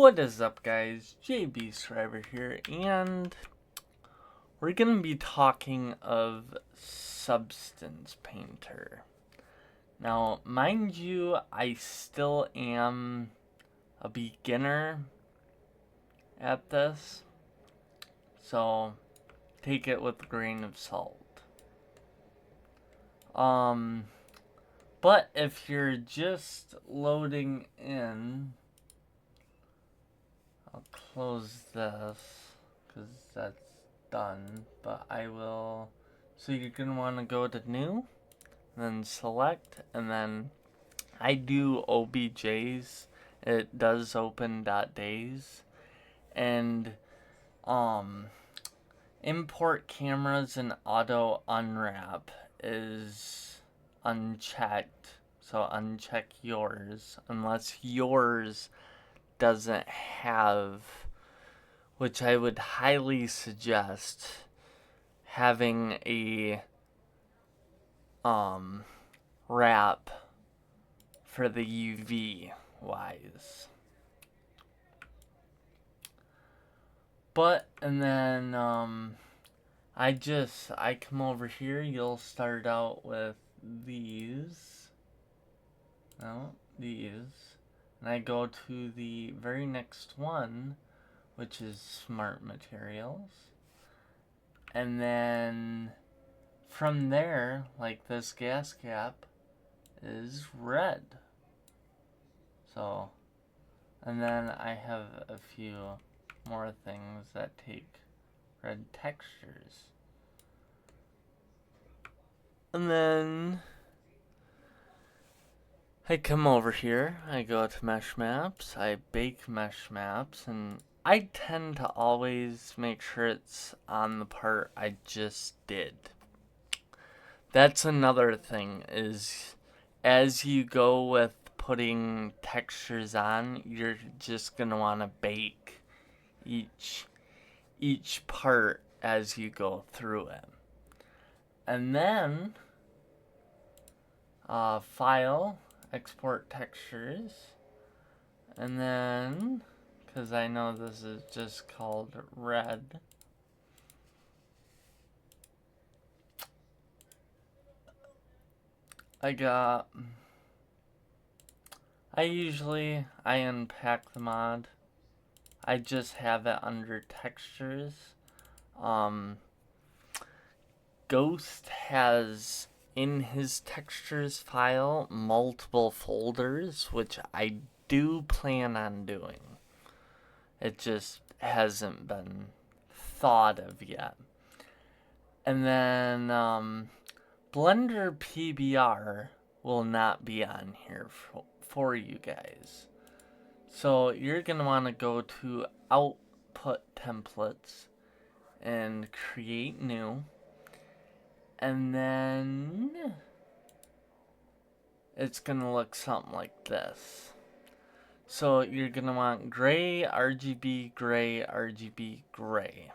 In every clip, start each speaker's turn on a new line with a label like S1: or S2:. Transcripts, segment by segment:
S1: What is up, guys? JBScriber here, and we're going to be talking of Substance Painter. Now, mind you, I still am a beginner at this, so take it with a grain of salt. But if you're just loading in, I'll close this because that's done, but I will, so you're going to want to go to new, then select, and then I do OBJs. It does open .days, and import cameras and auto unwrap is unchecked, so uncheck yours unless yours doesn't have, which I would highly suggest having a wrap for the UV wise. But and then I come over here. You'll start out with these. No, these. And I go to the very next one, which is Smart Materials. And then from there, like this gas cap is red. So, and then I have a few more things that take red textures. And then I come over here, I go to mesh maps, I bake mesh maps, and I tend to always make sure it's on the part I just did. That's another thing, is as you go with putting textures on, you're just going to want to bake each part as you go through it. And then file, export textures, and then, because I know this is just called red, I unpack the mod. I just have it under textures. Ghost has in his textures file multiple folders, which I do plan on doing. It just hasn't been thought of yet. And then Blender PBR will not be on here for you guys. So you're going to want to go to Output Templates and create new. And then it's going to look something like this. So you're going to want gray, RGB, gray, RGB, gray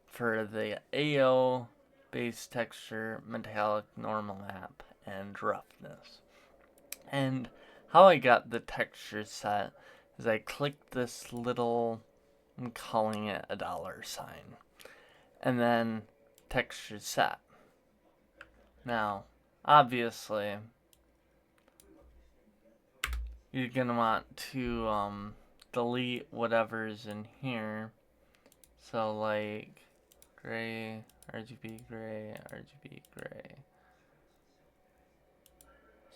S1: for the AO, base texture, metallic, normalMap, and roughness. And how I got the texture set is I clicked this little, I'm calling it a $, and then texture set. Now, obviously, you're going to want to delete whatever's in here. So, like, gray, RGB, gray, RGB, gray.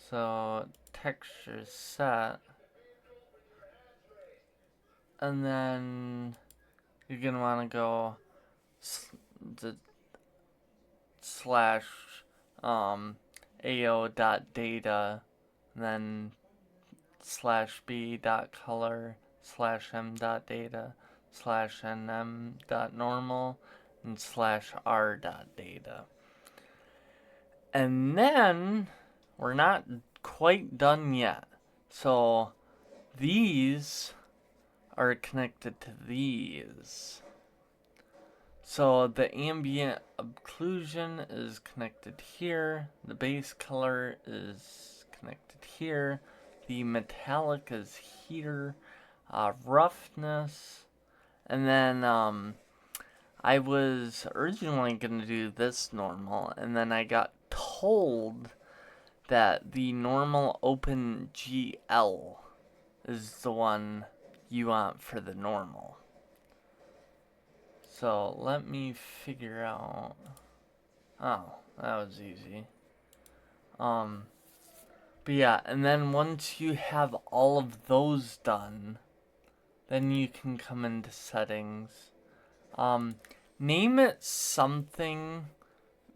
S1: So, texture set. And then you're going to want to go slash AO.data, then slash B.color, slash M.data, slash NM.normal, and slash R.data. And then we're not quite done yet. So these are connected to these. So the ambient occlusion is connected here. The base color is connected here. The metallic is here. roughness, and then I was originally going to do this normal, and then I got told that the normal OpenGL is the one you want for the normal. So let me figure out. Oh, that was easy. But yeah, and then once you have all of those done, then you can come into settings. Name it something,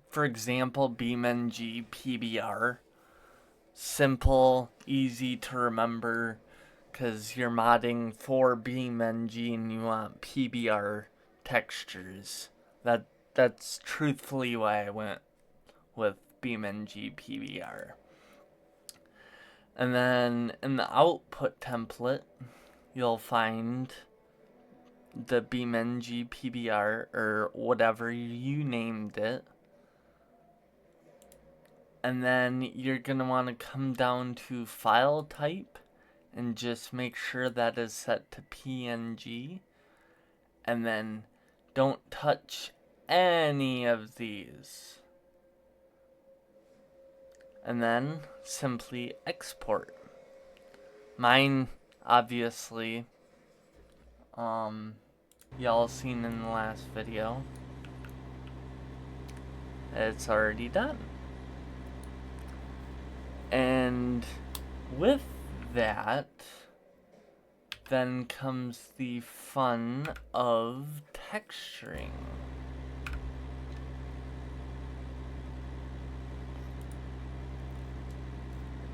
S1: for example, beamng PBR. Simple, easy to remember, because you're modding for beamng and you want PBR textures. That's truthfully why I went with beamng PBR. And then in the output template, you'll find the beamng PBR, or whatever you named it. And then you're going to want to come down to file type and just make sure that is set to PNG. And then don't touch any of these. And then simply export. Mine, obviously, y'all seen in the last video. It's already done. And with that, then comes the fun of texturing.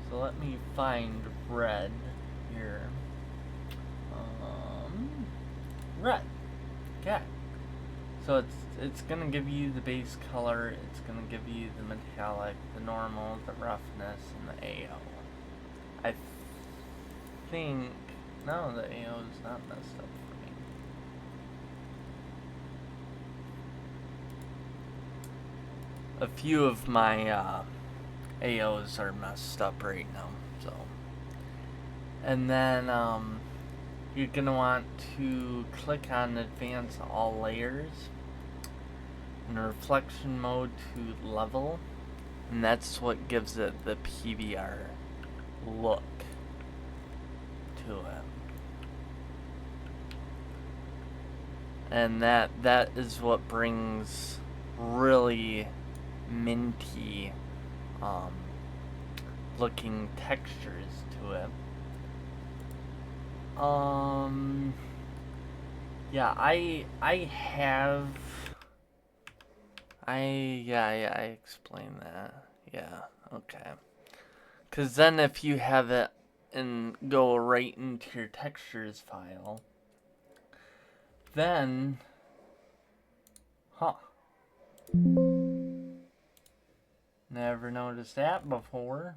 S1: So let me find red here. Red. Okay. So it's gonna give you the base color, it's gonna give you the metallic, the normal, the roughness, and the AO. I think no, the AO is not messed up for me. A few of my AOs are messed up right now, so. And then you're gonna want to click on advance all layers and reflection mode to level, and that's what gives it the PBR look to it. And that is what brings really minty looking textures to it. Yeah, I explained that. Yeah, okay. Cause then if you have it and go right into your textures file, then, never noticed that before.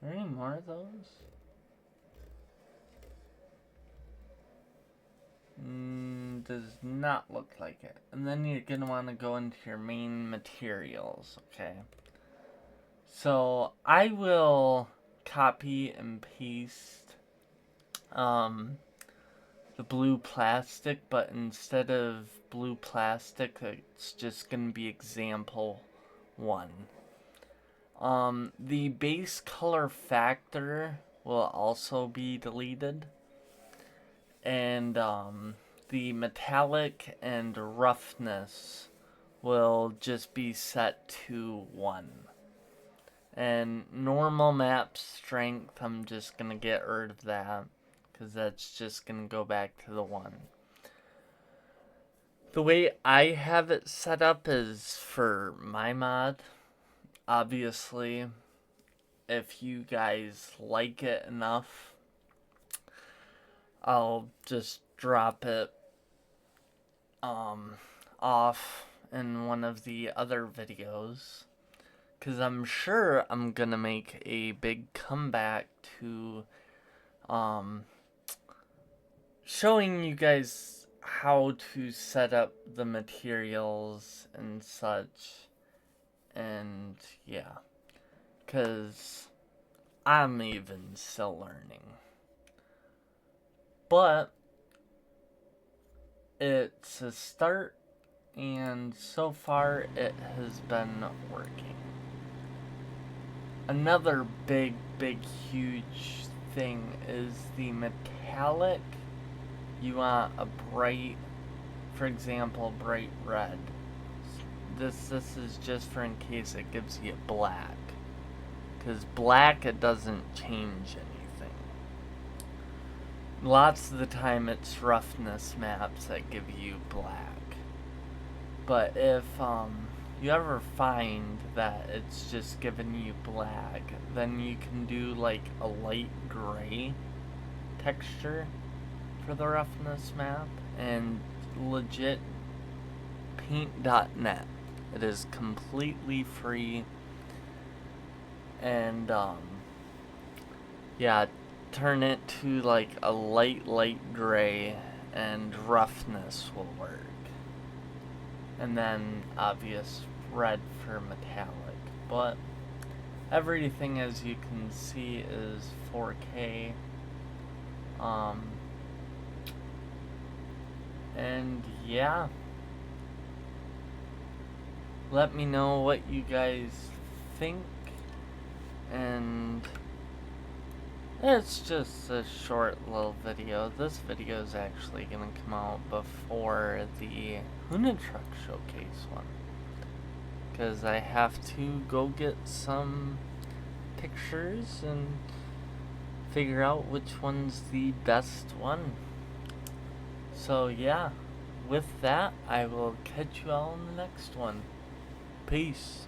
S1: Are there any more of those? Does not look like it. And then you're gonna want to go into your main materials, okay? So I will copy and paste the blue plastic, but instead of blue plastic, it's just gonna be example 1. The baseColorFactor will also be deleted, and the metallic and roughness will just be set to 1. And normalMapStrength, I'm just gonna get rid of that, because that's just gonna go back to the 1. The way I have it set up is for my mod. Obviously, if you guys like it enough, I'll just drop it off in one of the other videos, because I'm sure I'm gonna make a big comeback to showing you guys how to set up the materials and such. And yeah, because I'm even still learning. but it's a start, and so far it has been working. Another big, huge thing is the metallic. You want a bright, for example, bright red. This is just for in case it gives you black. Because black, it doesn't change anything. Lots of the time it's roughness maps that give you black. But if you ever find that it's just giving you black, then you can do like a light gray texture for the roughness map, and legit paint.net. It is completely free, and yeah, turn it to like a light gray and roughness will work. And then obvious red for metallic, but everything, as you can see, is 4K. And yeah, let me know what you guys think, and it's just a short little video. This video is actually gonna come out before the Huna Truck Showcase one, because I have to go get some pictures and figure out which one's the best one. So yeah, with that, I will catch you all in the next one. Peace.